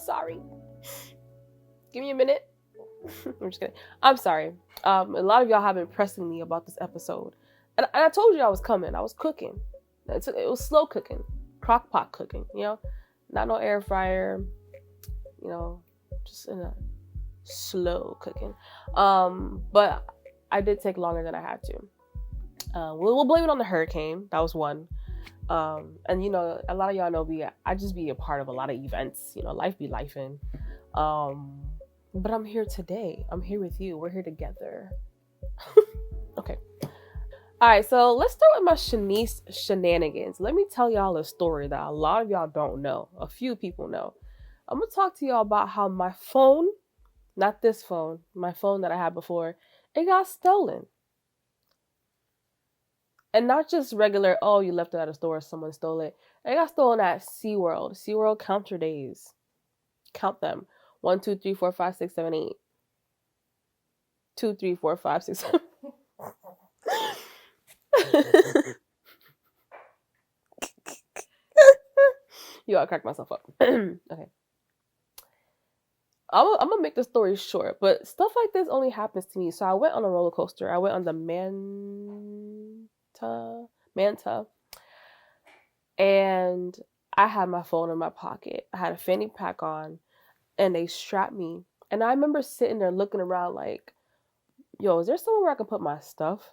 sorry. Give me a minute. I'm just kidding. I'm sorry. A lot of y'all have been pressing me about this episode. And I told you I was coming. I was cooking. It was slow cooking. Crock pot cooking, Not no air fryer, just in a slow cooking. But I did take longer than I had to. We'll blame it on the hurricane. That was one. And a lot of y'all know I just be a part of a lot of events. Life be lifing. But I'm here today. I'm here with you. We're here together. Okay. All right, so let's start with my Shanice shenanigans. Let me tell y'all a story that a lot of y'all don't know. A few people know. I'm going to talk to y'all about how my phone, not this phone, my phone that I had before, it got stolen. And not just regular, oh, you left it at a store, someone stole it. It got stolen at SeaWorld. SeaWorld counter days. Count them. 1, 2, 3, 4, 5, 6, 7, 8. 2, 3, 4, 5, 6, 7. Yo, I cracked myself up. Okay. I'm gonna make the story short, but stuff like this only happens to me. So I went on a roller coaster. I went on the Manta, and I had my phone in my pocket. I had a fanny pack on, and they strapped me. And I remember sitting there looking around like, yo, is there somewhere where I can put my stuff?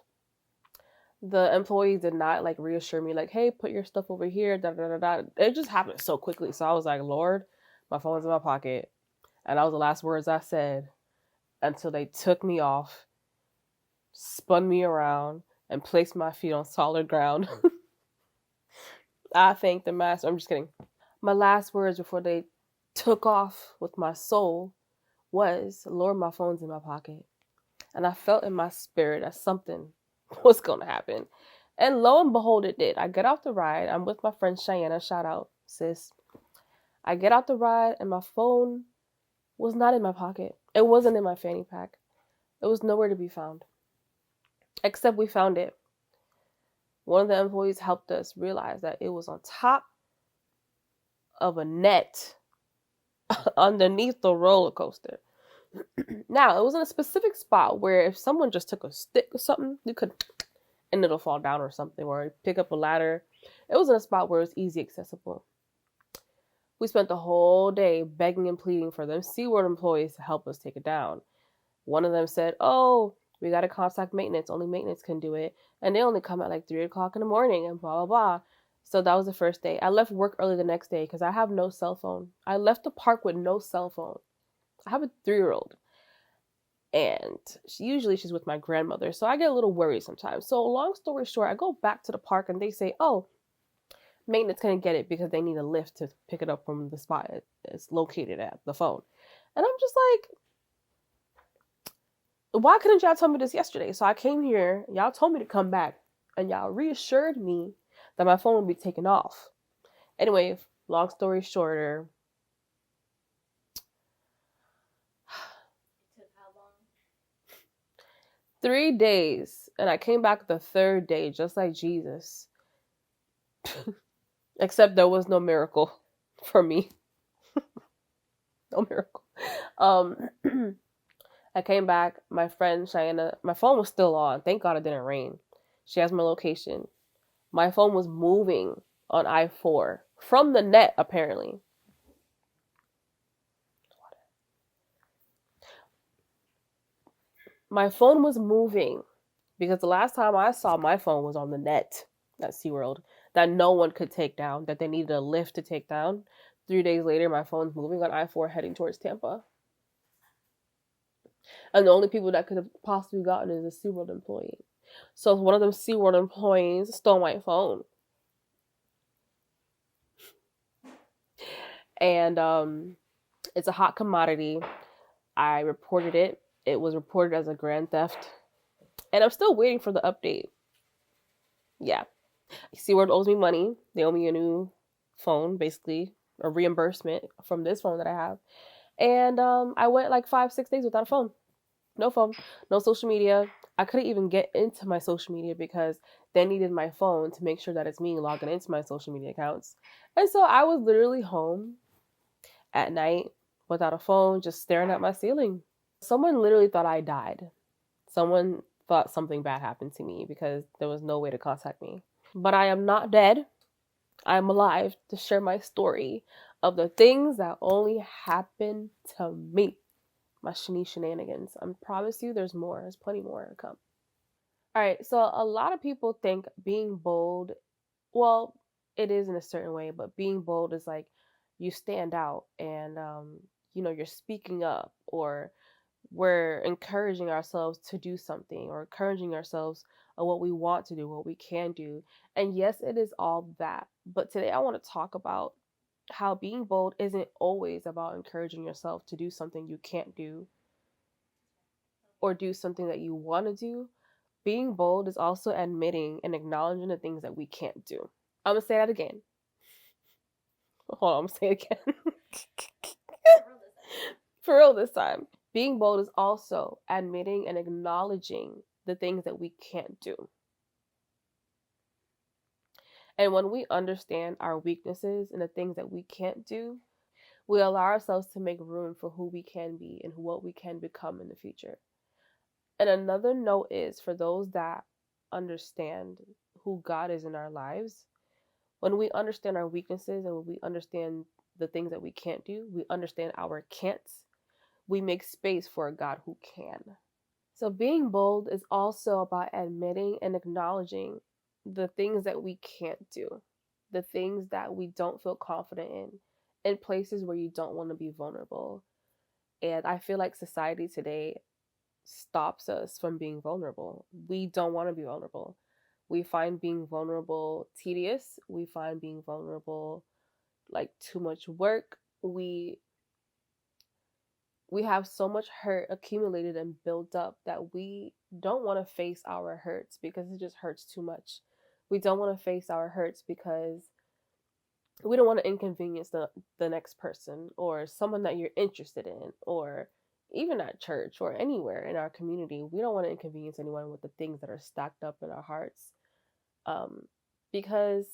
The employees did not reassure me hey, put your stuff over here, da da da da. It just happened so quickly. So I was like, Lord, my phone's in my pocket. And that was the last words I said until they took me off, spun me around, and placed my feet on solid ground. I thank the master. I'm just kidding. My last words before they took off with my soul was, Lord, my phone's in my pocket. And I felt in my spirit that something was going to happen. And lo and behold, it did. I get off the ride. I'm with my friend Cheyenne. Shout out, sis. I get out the ride and my phone was not in my pocket. It wasn't in my fanny pack. It was nowhere to be found. Except we found it. One of the employees helped us realize that it was on top of a net underneath the roller coaster. Now, it was in a specific spot where if someone just took a stick or something, you could, and it'll fall down or something, or pick up a ladder. It was in a spot where it was easy accessible. We spent the whole day begging and pleading for them SeaWorld employees to help us take it down. One of them said, oh, we got to contact maintenance. Only maintenance can do it. And they only come at 3 o'clock in the morning and blah, blah, blah. So that was the first day. I left work early the next day because I have no cell phone. I left the park with no cell phone. I have a 3-year-old. And she's with my grandmother. So I get a little worried sometimes. So long story short, I go back to the park and they say, oh, maintenance couldn't get it because they need a lift to pick it up from the spot it's located at, the phone. And I'm just like, why couldn't y'all tell me this yesterday? So I came here, y'all told me to come back, and y'all reassured me that my phone would be taken off. Anyway, long story shorter. It took how long? 3 days. And I came back the 3rd day, just like Jesus. Except there was no miracle for me. No miracle. I came back, my friend Cheyenne, my phone was still on. Thank God it didn't rain. She has my location. My phone was moving on I-4 from the net, apparently. My phone was moving because the last time I saw my phone was on the net at SeaWorld that no one could take down, that they needed a lift to take down. 3 days later, my phone's moving on I-4 heading towards Tampa. And the only people that could have possibly gotten is a SeaWorld employee. So one of them SeaWorld employees stole my phone. And it's a hot commodity. I reported it. It was reported as a grand theft. And I'm still waiting for the update. Yeah. SeaWorld owes me money. They owe me a new phone, basically. A reimbursement from this phone that I have. And I went 5-6 days without a phone. No phone. No social media. I couldn't even get into my social media because they needed my phone to make sure that it's me logging into my social media accounts. And so I was literally home at night without a phone, just staring at my ceiling. Someone literally thought I died. Someone thought something bad happened to me because there was no way to contact me. But I am not dead. I am alive to share my story of the things that only happen to me. My shenanigans. I promise you there's more. There's plenty more to come. All right, so a lot of people think being bold, well, it is in a certain way, but being bold is like you stand out and you're speaking up, or we're encouraging ourselves to do something, or encouraging ourselves of what we want to do, what we can do. And yes, it is all that. But today I want to talk about how being bold isn't always about encouraging yourself to do something you can't do or do something that you want to do. Being bold is also admitting and acknowledging the things that we can't do. I'm going to say that again. Hold on, I'm going to say it again. For real this time. Being bold is also admitting and acknowledging the things that we can't do. And when we understand our weaknesses and the things that we can't do, we allow ourselves to make room for who we can be and what we can become in the future. And another note is for those that understand who God is in our lives, when we understand our weaknesses and when we understand the things that we can't do, we understand our can'ts, we make space for a God who can. So being bold is also about admitting and acknowledging the things that we can't do, the things that we don't feel confident in places where you don't want to be vulnerable. And I feel like society today stops us from being vulnerable. We don't want to be vulnerable. We find being vulnerable tedious. We find being vulnerable like too much work. We have so much hurt accumulated and built up that we don't want to face our hurts because it just hurts too much. We don't want to face our hurts because we don't want to inconvenience the next person or someone that you're interested in, or even at church or anywhere in our community. We don't want to inconvenience anyone with the things that are stacked up in our hearts, um, because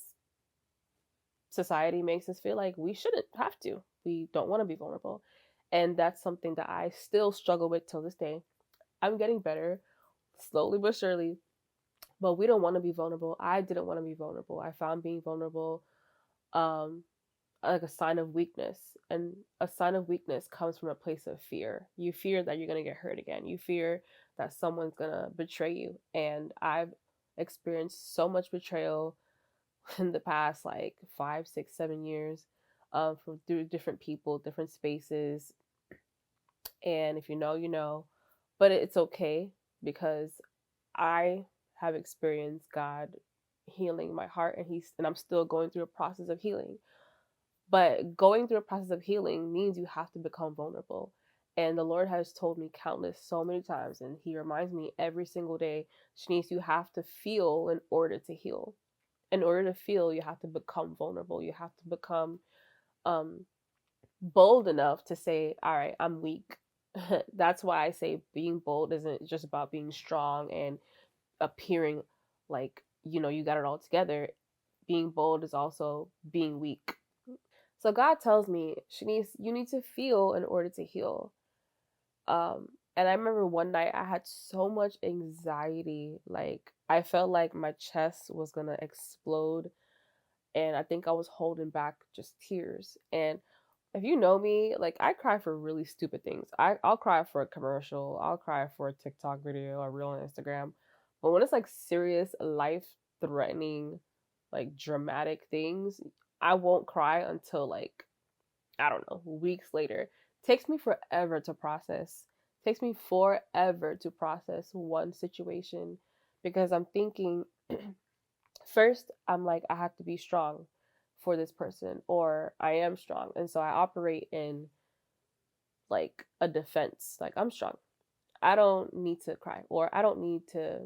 society makes us feel like we shouldn't have to. We don't want to be vulnerable. And that's something that I still struggle with till this day. I'm getting better, slowly but surely, but we don't want to be vulnerable. I didn't want to be vulnerable. I found being vulnerable um, like a sign of weakness. And a sign of weakness comes from a place of fear. You fear that you're going to get hurt again. You fear that someone's going to betray you. And I've experienced so much betrayal in the past like 5, 6, 7 years, from through different people, different spaces. And if you know, you know. But it's okay because I have experienced God healing my heart, and I'm still going through a process of healing. But going through a process of healing means you have to become vulnerable. And the Lord has told me countless, so many times, and He reminds me every single day, Shanice, you have to feel in order to heal. In order to feel, you have to become vulnerable. You have to become um, bold enough to say, all right, I'm weak. That's why I say being bold isn't just about being strong and appearing like, you got it all together. Being bold is also being weak. So God tells me, Shanice, you need to feel in order to heal. And I remember one night I had so much anxiety. Like I felt like my chest was gonna explode, and I think I was holding back just tears. And if you know me, like I cry for really stupid things. I'll cry for a commercial. I'll cry for a TikTok video, a reel on Instagram. But when it's like serious, life threatening, like dramatic things, I won't cry until like, I don't know, weeks later. Takes me forever to process. Takes me forever to process one situation because I'm thinking first, I'm like, I have to be strong for this person, or I am strong. And so I operate in like a defense. Like, I'm strong. I don't need to cry, or I don't need to,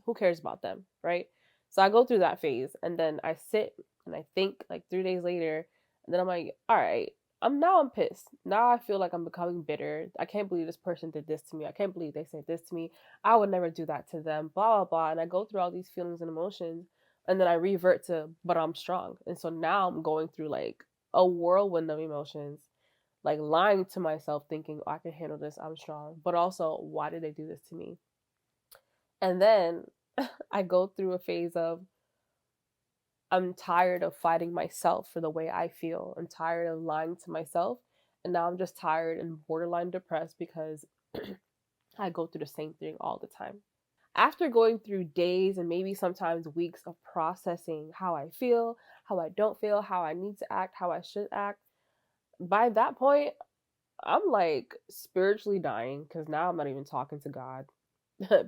who cares about them, right? So I go through that phase, and then I sit and I think like 3 days later, and then I'm like, all right, I'm pissed. Now I feel like I'm becoming bitter. I can't believe this person did this to me. I can't believe they said this to me. I would never do that to them, blah, blah, blah. And I go through all these feelings and emotions, and then I revert to, but I'm strong. And so now I'm going through like a whirlwind of emotions. like lying to myself, thinking, oh, I can handle this, I'm strong. But also, why did they do this to me? And then I go through a phase of, I'm tired of fighting myself for the way I feel. I'm tired of lying to myself. And now I'm just tired and borderline depressed because I go through the same thing all the time. After going through days and maybe sometimes weeks of processing how I feel, how I don't feel, how I need to act, how I should act, by that point, I'm like spiritually dying because now I'm not even talking to God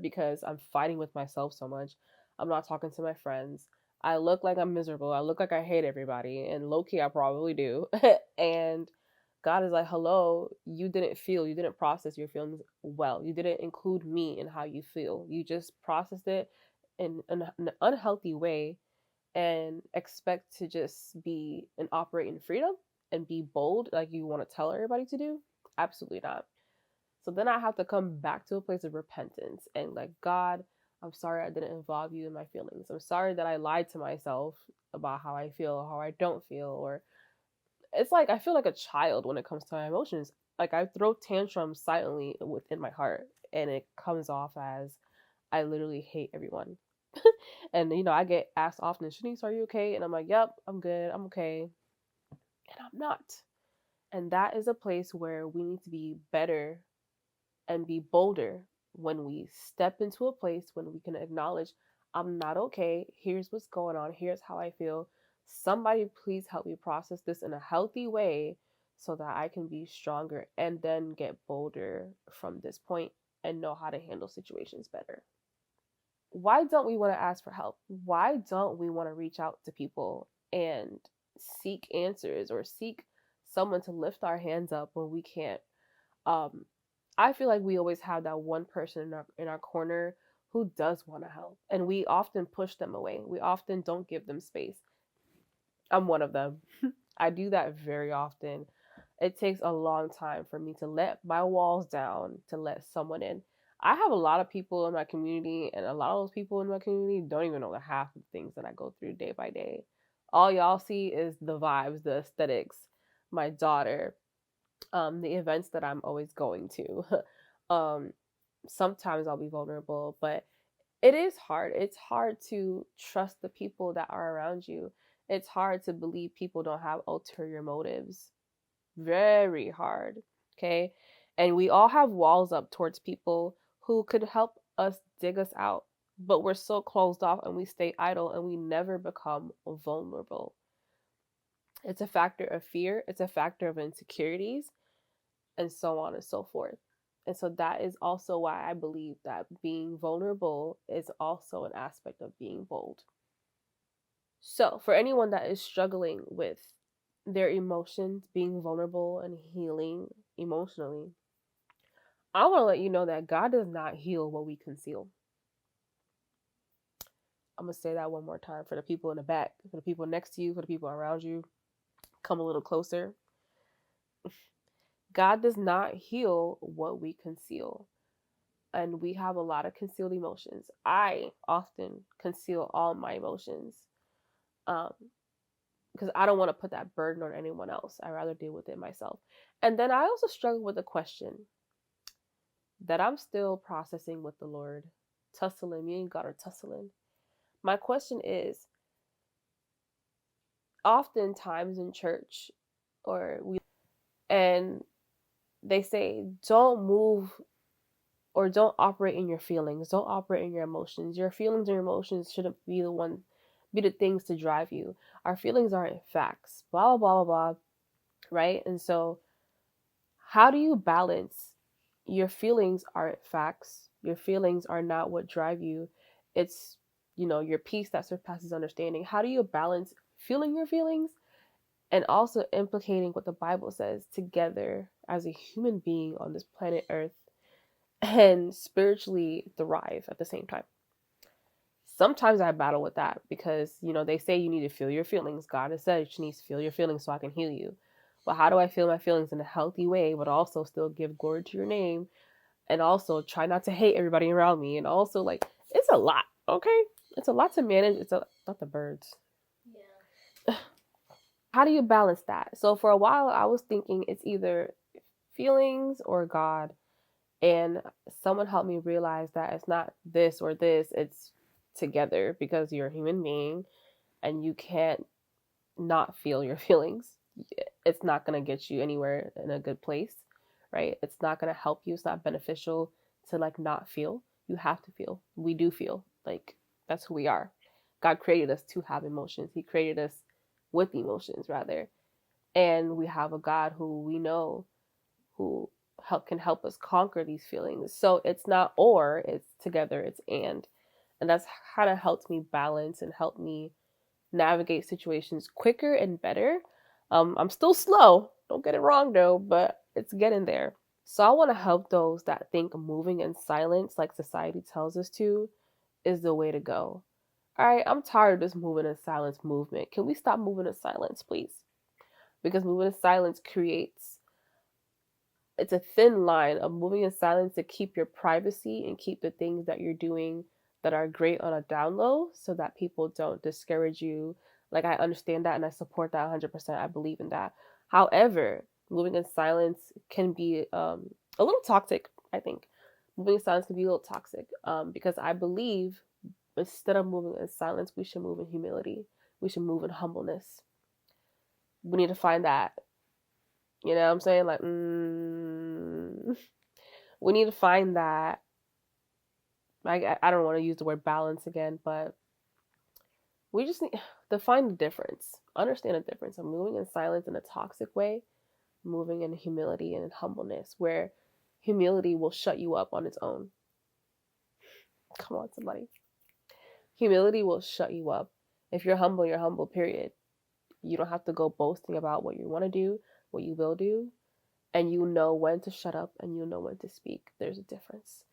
because I'm fighting with myself so much. I'm not talking to my friends. I look like I'm miserable. I look like I hate everybody. And low key, I probably do. And God is like, hello, you didn't feel, you didn't process your feelings well. You didn't include me in how you feel. You just processed it in an unhealthy way and expect to just be and operate in freedom and be bold like you want to tell everybody to do. Absolutely not. So then I have to come back to a place of repentance and like, God, I'm sorry I didn't involve you in my feelings. I'm sorry that I lied to myself about how I feel or how I don't feel. Or it's like I feel like a child when it comes to my emotions. Like I throw tantrums silently within my heart and it comes off as I literally hate everyone. And I get asked often, Shanice, are you okay? And I'm like, yep, I'm good, I'm okay. And I'm not. And that is a place where we need to be better and be bolder when we step into a place when we can acknowledge, I'm not okay. Here's what's going on. Here's how I feel. Somebody please help me process this in a healthy way so that I can be stronger and then get bolder from this point and know how to handle situations better. Why don't we want to ask for help? Why don't we want to reach out to people and seek answers or seek someone to lift our hands up when we can't? Um, I feel like we always have that one person in our corner who does want to help, and we often push them away. We often don't give them space. I'm one of them. I do that very often. It takes a long time for me to let my walls down to let someone in. I have a lot of people in my community, and a lot of those people in my community don't even know the half of the things that I go through day by day. All y'all see is the vibes, the aesthetics, my daughter, the events that I'm always going to. um, Sometimes I'll be vulnerable, but it is hard. It's hard to trust the people that are around you. It's hard to believe people don't have ulterior motives. Very hard. Okay. And we all have walls up towards people who could help us dig us out. But we're so closed off and we stay idle and we never become vulnerable. It's a factor of fear, it's a factor of insecurities, and so on and so forth. And so that is also why I believe that being vulnerable is also an aspect of being bold. So, for anyone that is struggling with their emotions, being vulnerable and healing emotionally, I want to let you know that God does not heal what we conceal. I'm going to say that one more time for the people in the back, for the people next to you, for the people around you. Come a little closer. God does not heal what we conceal. And we have a lot of concealed emotions. I often conceal all my emotions because I don't want to put that burden on anyone else. I rather deal with it myself. And then I also struggle with a question that I'm still processing with the Lord, tussling. Me and God are tussling. My question is, oftentimes in church, or we, and they say, don't move or don't operate in your feelings. Don't operate in your emotions. Your feelings and your emotions shouldn't be the things to drive you. Our feelings aren't facts. Blah, blah, blah, blah. Right? And so, how do you balance your feelings aren't facts? Your feelings are not what drive you. It's, your peace that surpasses understanding. How do you balance feeling your feelings and also implicating what the Bible says together as a human being on this planet Earth and spiritually thrive at the same time? Sometimes I battle with that because, they say you need to feel your feelings. God has said you need to feel your feelings so I can heal you. But how do I feel my feelings in a healthy way, but also still give glory to your name and also try not to hate everybody around me? And also, like, it's a lot, okay? It's a lot to manage. It's not the birds. How do you balance that? So for a while, I was thinking it's either feelings or God. And someone helped me realize that it's not this or this, it's together, because you're a human being and you can't not feel your feelings. It's not going to get you anywhere in a good place, right? It's not going to help you. It's not beneficial to like not feel. You have to feel. We do feel. Like that's who we are. God created us to have emotions. He created us with emotions rather. And we have a God who we know who can help us conquer these feelings. So it's not or, it's together, it's and that's kind of helped me balance and help me navigate situations quicker and better. I'm still slow, don't get it wrong though, but it's getting there. So I want to help those that think moving in silence, like society tells us to, is the way to go. All right, I'm tired of this moving in silence movement. Can we stop moving in silence, please? Because moving in silence creates, it's a thin line of moving in silence to keep your privacy and keep the things that you're doing that are great on a down low so that people don't discourage you. Like, I understand that and I support that 100%. I believe in that. However, moving in silence can be a little toxic, I think. Moving in silence can be a little toxic because I believe instead of moving in silence, we should move in humility. We should move in humbleness. We need to find that. You know what I'm saying? Like, we need to find that. I don't want to use the word balance again, but we just need to find the difference, understand the difference of moving in silence in a toxic way, moving in humility and in humbleness, where humility will shut you up on its own. Come on, somebody. Humility will shut you up. If you're humble, period. You don't have to go boasting about what you want to do, what you will do, and you know when to shut up and you know when to speak. There's a difference.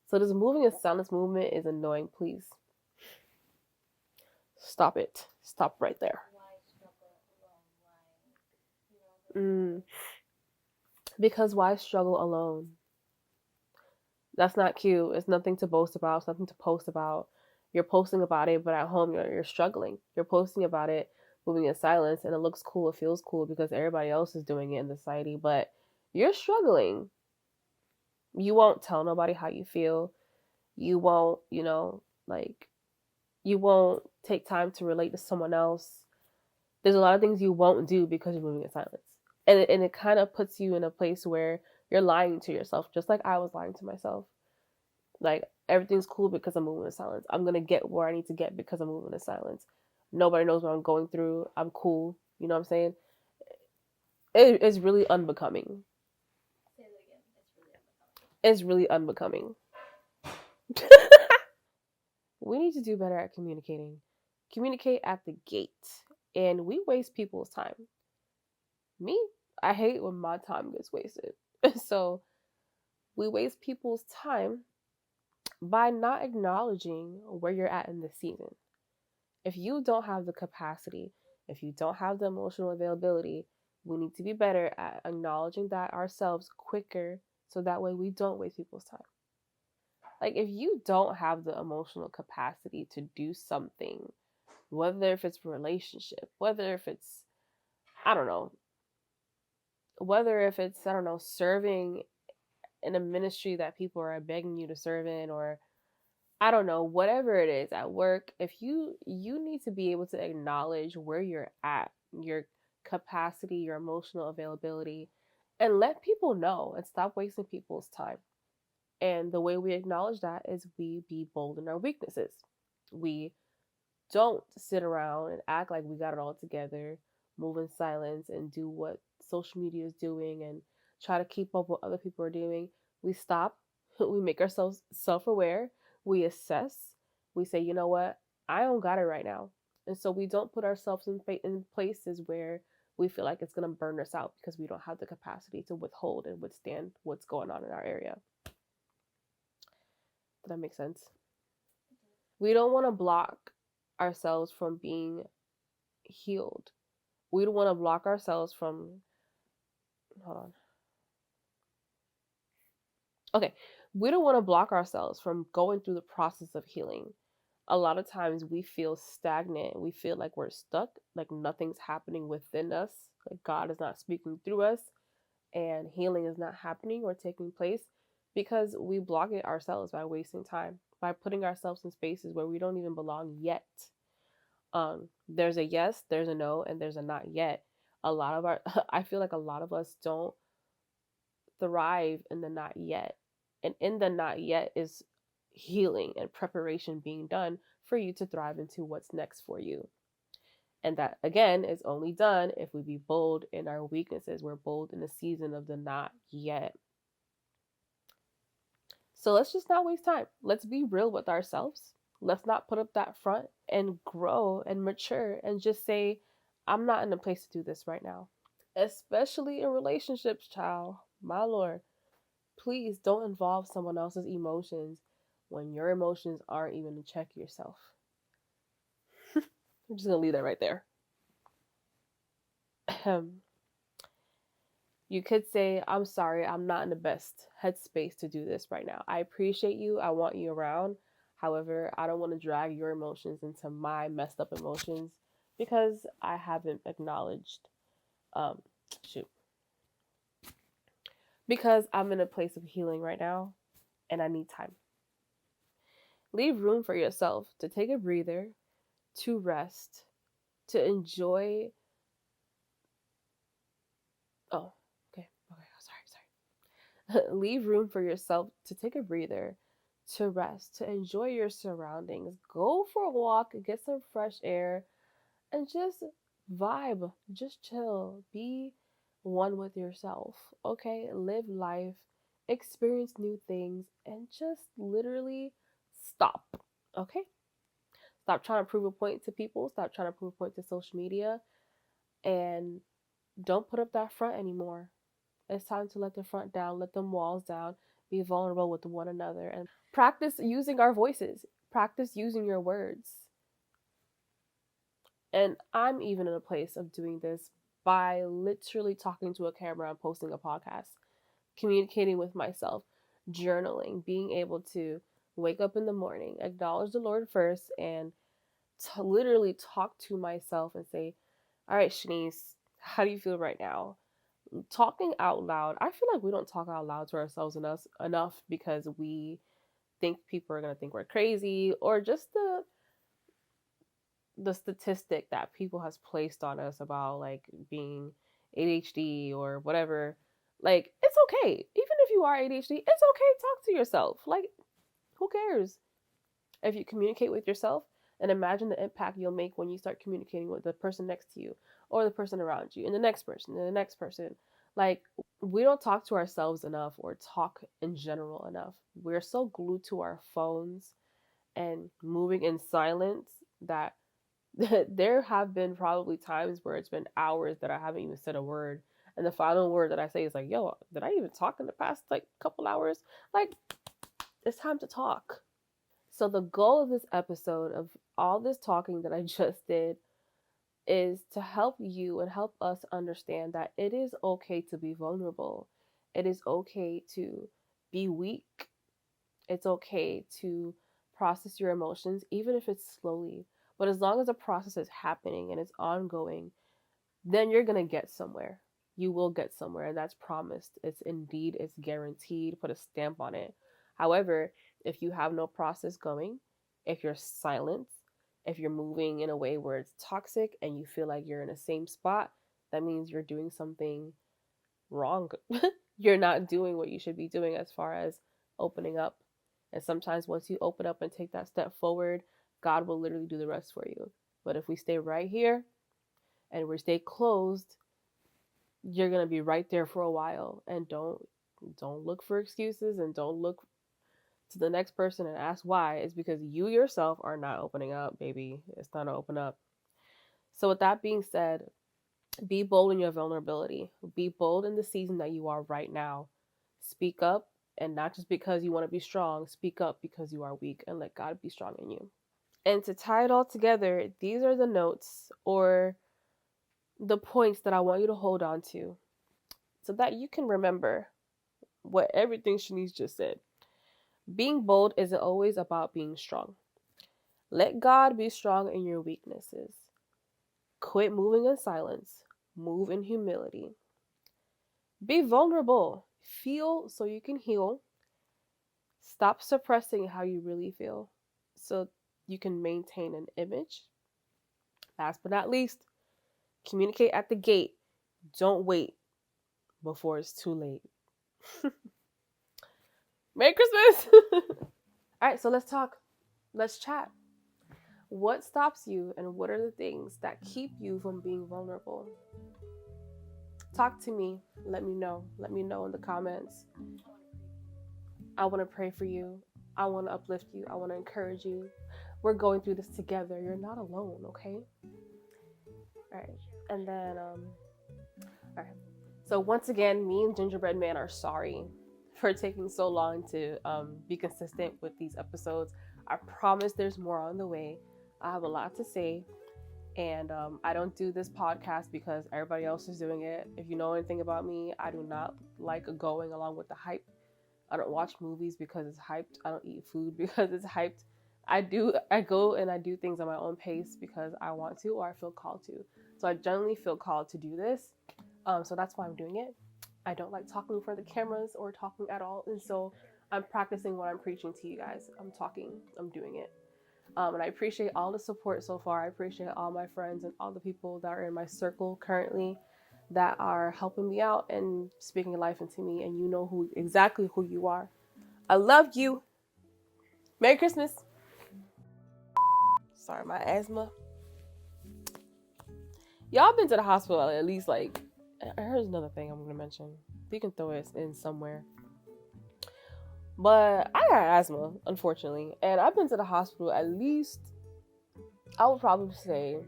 So this moving in silence movement is annoying. Please stop it. Stop right there. Mm, because why struggle alone? That's not cute. It's nothing to boast about. It's nothing to post about. You're posting about it, but at home you're struggling. You're posting about it, moving in silence, and it looks cool. It feels cool because everybody else is doing it in the society, but you're struggling. You won't tell nobody how you feel. You won't, like, you won't take time to relate to someone else. There's a lot of things you won't do because you're moving in silence. And it kind of puts you in a place where you're lying to yourself, just like I was lying to myself. Like, everything's cool because I'm moving in silence. I'm going to get where I need to get because I'm moving in silence. Nobody knows what I'm going through. I'm cool. You know what I'm saying? It's really unbecoming. It's really unbecoming. We need to do better at communicating. Communicate at the gate. And we waste people's time. Me, I hate when my time gets wasted. So we waste people's time by not acknowledging where you're at in the season. If you don't have the capacity, if you don't have the emotional availability, we need to be better at acknowledging that ourselves quicker so that way we don't waste people's time. Like, if you don't have the emotional capacity to do something, whether if it's a relationship, whether if it's, I don't know, whether if it's, I don't know, serving in a ministry that people are begging you to serve in, or I don't know, whatever it is at work, if you need to be able to acknowledge where you're at, your capacity, your emotional availability, and let people know and stop wasting people's time. And the way we acknowledge that is we be bold in our weaknesses. We don't sit around and act like we got it all together, move in silence and do what social media is doing and try to keep up with what other people are doing. We stop, we make ourselves self aware, we assess, we say, you know what, I don't got it right now. And so we don't put ourselves in places where we feel like it's going to burn us out because we don't have the capacity to withhold and withstand what's going on in our area. Did that make sense? We don't want to block ourselves from being healed. We don't want to block ourselves from, hold on. Okay. We don't want to block ourselves from going through the process of healing. A lot of times we feel stagnant. We feel like we're stuck, like nothing's happening within us, like God is not speaking through us, and healing is not happening or taking place because we block it ourselves by wasting time, by putting ourselves in spaces where we don't even belong yet. There's a yes, there's a no, and there's a not yet. A lot of our, I feel like a lot of us don't thrive in the not yet. And in the not yet is healing and preparation being done for you to thrive into what's next for you. And that, again, is only done if we be bold in our weaknesses. We're bold in the season of the not yet. So let's just not waste time. Let's be real with ourselves. Let's not put up that front and grow and mature and just say, I'm not in a place to do this right now. Especially in relationships, child. My Lord. Please don't involve someone else's emotions when your emotions aren't even to check yourself. I'm just going to leave that right there. You could say, I'm sorry, I'm not in the best headspace to do this right now. I appreciate you. I want you around. However, I don't want to drag your emotions into my messed up emotions because I haven't acknowledged, um, shoot, because I'm in a place of healing right now and I need time. Leave room for yourself to take a breather, to rest, to enjoy. Oh, okay. Sorry. Leave room for yourself to take a breather, to rest, to enjoy your surroundings. Go for a walk, get some fresh air, and just vibe, just chill. Be one with yourself. Okay? Live life, experience new things, and just literally stop. Okay? Stop trying to prove a point to people. Stop trying to prove a point to social media. And don't put up that front anymore. It's time to let the front down, let them walls down, be vulnerable with one another, and practice using our voices. Practice using your words. And I'm even in a place of doing this by literally talking to a camera and posting a podcast, communicating with myself, journaling, being able to wake up in the morning, acknowledge the Lord first, and literally talk to myself and say, all right, Shanice, how do you feel right now? Talking out loud. I feel like we don't talk out loud to ourselves enough because we think people are going to think we're crazy, or just the statistic that people has placed on us about like being ADHD or whatever. Like, it's okay. Even if you are ADHD, it's okay to talk to yourself. Like, who cares? If you communicate with yourself, and imagine the impact you'll make when you start communicating with the person next to you or the person around you and the next person and the next person. Like, we don't talk to ourselves enough or talk in general enough. We're so glued to our phones and moving in silence that there have been probably times where it's been hours that I haven't even said a word. And the final word that I say is like, yo, did I even talk in the past like couple hours? Like, it's time to talk. So, the goal of this episode, of all this talking that I just did, is to help you and help us understand that it is okay to be vulnerable. It is okay to be weak. It's okay to process your emotions, even if it's slowly. But as long as the process is happening and it's ongoing, then you're going to get somewhere. You will get somewhere, and that's promised. It's indeed, it's guaranteed. Put a stamp on it. However, if you have no process going, if you're silent, if you're moving in a way where it's toxic and you feel like you're in the same spot, that means you're doing something wrong. You're not doing what you should be doing as far as opening up. And sometimes once you open up and take that step forward, God will literally do the rest for you. But if we stay right here and we stay closed, you're going to be right there for a while. And don't look for excuses, and don't look to the next person and ask why. It's because you yourself are not opening up, baby. It's time to open up. So with that being said, be bold in your vulnerability. Be bold in the season that you are right now. Speak up, and not just because you want to be strong. Speak up because you are weak, and let God be strong in you. And to tie it all together, these are the notes or the points that I want you to hold on to so that you can remember what everything Shanice just said. Being bold isn't always about being strong. Let God be strong in your weaknesses. Quit moving in silence. Move in humility. Be vulnerable. Feel so you can heal. Stop suppressing how you really feel so you can maintain an image. Last but not least, communicate at the gate. Don't wait before it's too late. Merry Christmas! All right, so let's talk. Let's chat. What stops you and what are the things that keep you from being vulnerable? Talk to me. Let me know. Let me know in the comments. I want to pray for you. I want to uplift you. I want to encourage you. We're going through this together. You're not alone, okay? All right. And then, all right. So once again, me and Gingerbread Man are sorry for taking so long to be consistent with these episodes. I promise there's more on the way. I have a lot to say. And I don't do this podcast because everybody else is doing it. If you know anything about me, I do not like going along with the hype. I don't watch movies because it's hyped. I don't eat food because it's hyped. I go and I do things at my own pace because I want to or I feel called to. So I generally feel called to do this. So that's why I'm doing it. I don't like talking in front of the cameras or talking at all. And so I'm practicing what I'm preaching to you guys. I'm talking, I'm doing it. And I appreciate all the support so far. I appreciate all my friends and all the people that are in my circle currently that are helping me out and speaking life into me. And you know exactly who you are. I love you. Merry Christmas. Sorry, my asthma. Y'all been to the hospital at least like, here's another thing I'm going to mention. You can throw it in somewhere. But I got asthma, unfortunately. And I've been to the hospital at least, I would probably say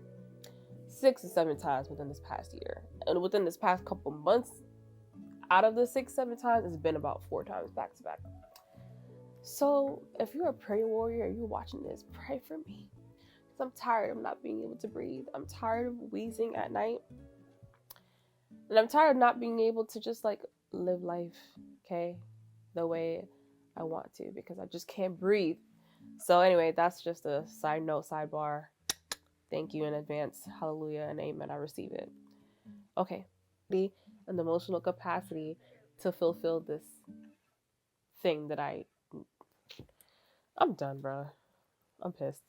6 or 7 times within this past year. And within this past couple months, out of the 6, 7 times, it's been about 4 times back to back. So if you're a prayer warrior and you're watching this, pray for me. Because I'm tired of not being able to breathe. I'm tired of wheezing at night. And I'm tired of not being able to just like live life, okay, the way I want to, because I just can't breathe. So anyway, that's just a side note, sidebar. Thank you in advance. Hallelujah and amen. I receive it. Okay. And the emotional capacity to fulfill this thing that I'm done, bro. I'm pissed.